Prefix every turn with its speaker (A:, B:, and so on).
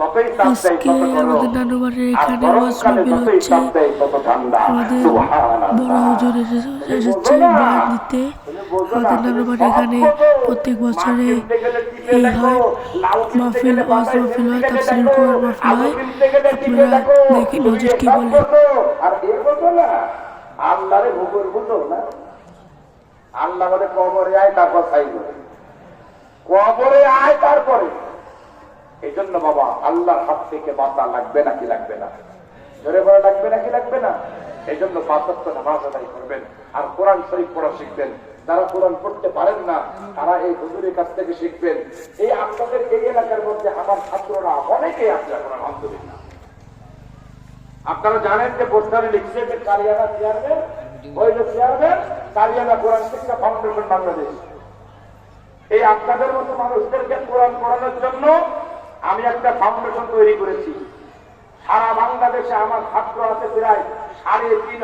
A: আজকে আমাদের নানু বাড়ির এখানে ওয়াজ মাহফিল হচ্ছে। আমাদের বড় হুজুর এসেছে বয়ান দিতে। আমাদের নানু বাড়ির এখানে প্রত্যেক বছরে এই হয় মাহফিল, ওয়াজ মাহফিল হয়, তাফসীরুল কোরআন মাহফিল হয়। আপনারা দেখেন হুজুর কি বলে।
B: আল্লাহরে ভুকুর বুঝো না, আল্লাহ বলে কবরে আয় তারপর চাইব, কবরে আয় তারপরে। এই জন্য বাবা আল্লাহর হাত থেকে বাঁচা লাগবে নাকি লাগবে না? জোরে বলা লাগবে নাকি লাগবে না? এই জন্য 5 ওয়াক্ত নামাজ আদায় করবেন আর কোরআন শরীফ পড়া শিখবেন। যারা কোরআন পড়তে পারেন না তারা এই হুজুরের কাছ থেকে শিখবেন। এই আপনাদের এই এলাকার মধ্যে আমার ছাত্ররা অনেকেই আছে এখন আলহামদুলিল্লাহ। আপনারা জানেন যে পোস্টারে লিখছে যে কালিয়ানা চেয়ারম্যান, ওই যে চেয়ারম্যান কালিয়ানা কোরআন শিক্ষা ফাউন্ডেশন বাংলাদেশ। এই আপনাদের মতো মানুষদেরকে কোরআন পড়ানোর জন্য আমি একটা ফাউন্ডেশন তৈরি করেছি। সারা বাংলাদেশে আমার ছাত্র আছে প্রায় 3.5